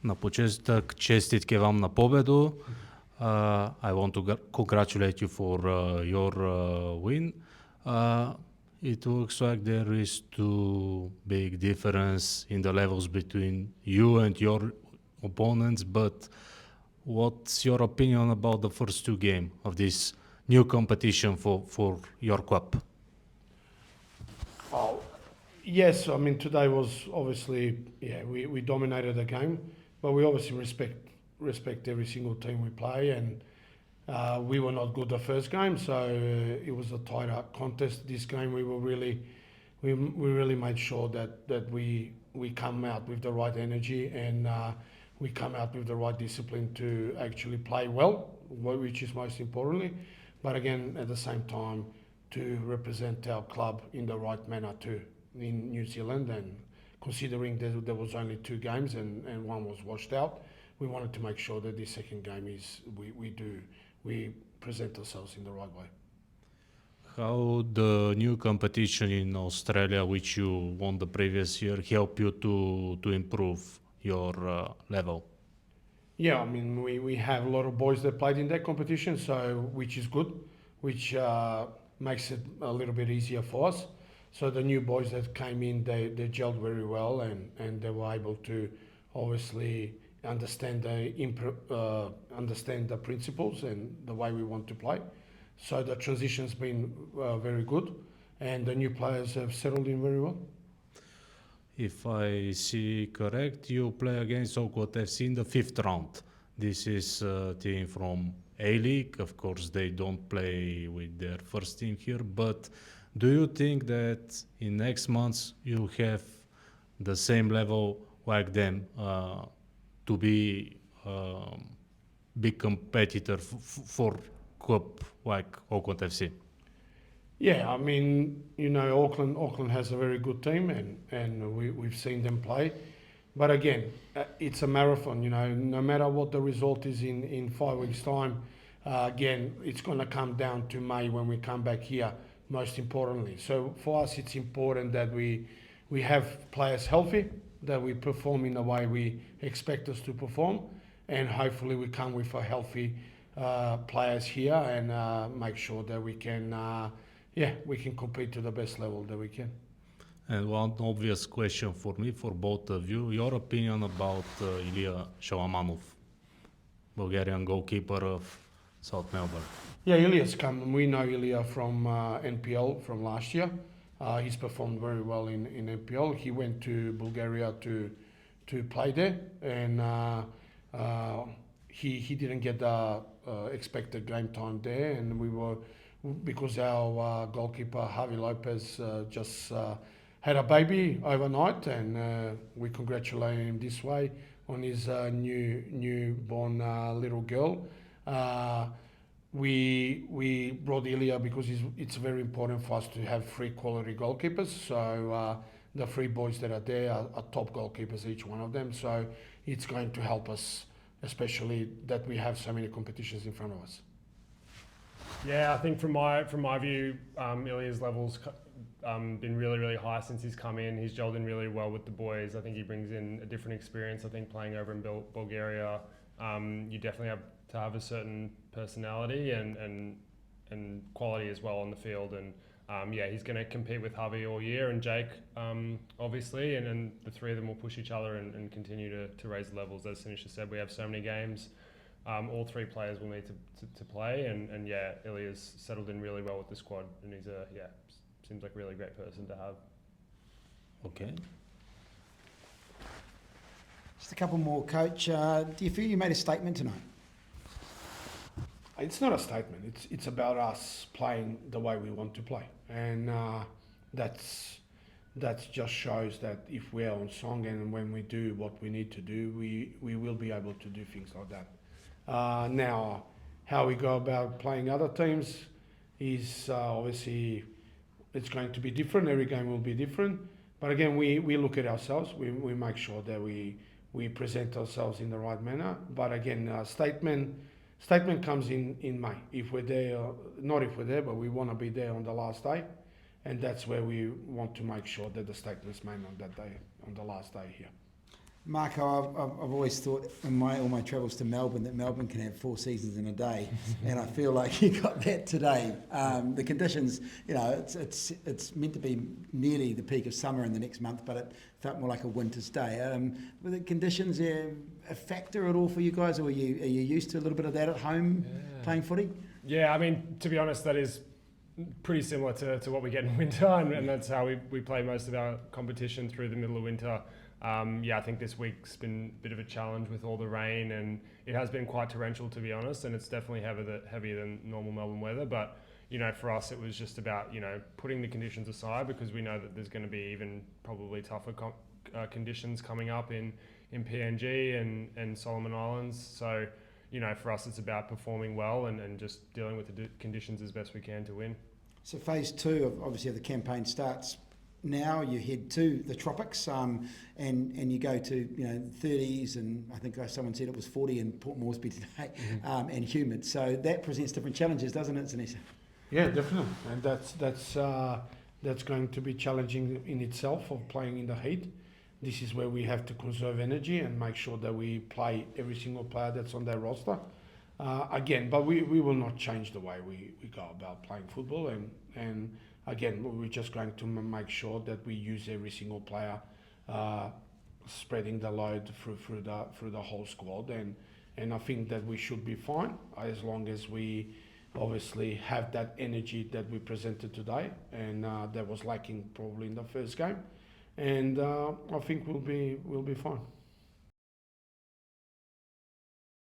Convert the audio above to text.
На почетък честитки вам на победу. I want to congratulate you for your win. It looks like there is too big difference in the levels between you and your opponents, but what's your opinion about the first two games of this new competition for your club? Oh, yes, I mean, today was obviously, we dominated the game, but we obviously respect every single team we play, and we were not good the first game, so it was a tighter contest. This game we really made sure that we come out with the right energy and we come out with the right discipline to actually play well, which is most importantly, but again at the same time to represent our club in the right manner too in New Zealand. And considering there was only 2 games and one was washed out, we wanted to make sure that this second game is we present ourselves in the right way. How the new competition in Australia, which you won the previous year, help you to improve your level? Yeah, I mean, we have a lot of boys that played in that competition, so which is good, which makes it a little bit easier for us. So the new boys that came in, they gelled very well, and they were able to obviously understand the principles and the way we want to play. So the transition's been very good, and the new players have settled in very well. If I see correct, you play against Cohadzic FC in the 5th round. This is a team from A-League. Of course, they don't play with their first team here, but do you think that in next months you have the same level like them to be big competitor for club like Cohadzic FC? Yeah, I mean, you know, Auckland has a very good team, and we've seen them play. But again, it's a marathon, you know, no matter what the result is in 5 weeks' time, again, it's going to come down to May when we come back here, most importantly. So for us, it's important that we have players healthy, that we perform in the way we expect us to perform, and hopefully we come with a healthy players here and make sure that we can compete to the best level that we can. And one obvious question for me, for both of you, your opinion about Ilya Shalamanov, Bulgarian goalkeeper of South Melbourne. Yeah, Ilya's come. We know Ilya from NPL from last year. He's performed very well in NPL. He went to Bulgaria to play there, and he didn't get the expected game time there, and because our goalkeeper Javi Lopez just had a baby overnight, and we congratulate him this way on his newborn little girl. We brought Ilya because it's very important for us to have 3 quality goalkeepers. So the 3 boys that are there are top goalkeepers, each one of them. So it's going to help us, especially that we have so many competitions in front of us. Yeah, I think from my view, Ilya's levels been really high since he's come in. He's gelled in really well with the boys. I think he brings in a different experience. I think playing over in Bulgaria, you definitely have to have a certain personality and quality as well on the field. And he's going to compete with Javi all year and Jake, obviously, and the 3 of them will push each other and continue to raise the levels. As Sinisa said, we have so many games. All 3 players will need to play, and Ilya's settled in really well with the squad, and he's seems like a really great person to have. Okay. Just a couple more, Coach. Do you feel you made a statement tonight? It's not a statement. It's about us playing the way we want to play, and that just shows that if we're on song and when we do what we need to do, we will be able to do things like that. Now, how we go about playing other teams is obviously it's going to be different. Every game will be different. But again, we look at ourselves. We make sure that we present ourselves in the right manner. But again, statement comes in May. If we're there, not if we're there, but we want to be there on the last day. And that's where we want to make sure that the statement's made on that day, on the last day here. Marco, I've always thought in all my travels to Melbourne that Melbourne can have 4 seasons in a day, and I feel like you got that today. The conditions, it's meant to be nearly the peak of summer in the next month, but it felt more like a winter's day. Were the conditions a factor at all for you guys, or are you used to a little bit of that at home playing footy? Yeah, I mean, to be honest, that is pretty similar to what we get in winter, and that's how we play most of our competition through the middle of winter. I think this week's been a bit of a challenge with all the rain, and it has been quite torrential, to be honest, and it's definitely heavier than normal Melbourne weather. But, for us, it was just about, putting the conditions aside, because we know that there's going to be even probably tougher conditions coming up in PNG and Solomon Islands. So, for us, it's about performing well and just dealing with the conditions as best we can to win. So phase 2 of the campaign starts now. You head to the tropics, and you go to 30s, and I think someone said it was 40 in Port Moresby today, and humid. So that presents different challenges, doesn't it, Sinisa? Yeah, definitely, and that's going to be challenging in itself of playing in the heat. This is where we have to conserve energy and make sure that we play every single player that's on their roster. Again, but we will not change the way we go about playing football, and again, we're just going to make sure that we use every single player, spreading the load through the whole squad, and I think that we should be fine as long as we obviously have that energy that we presented today, and that was lacking probably in the first game, and I think we'll be fine.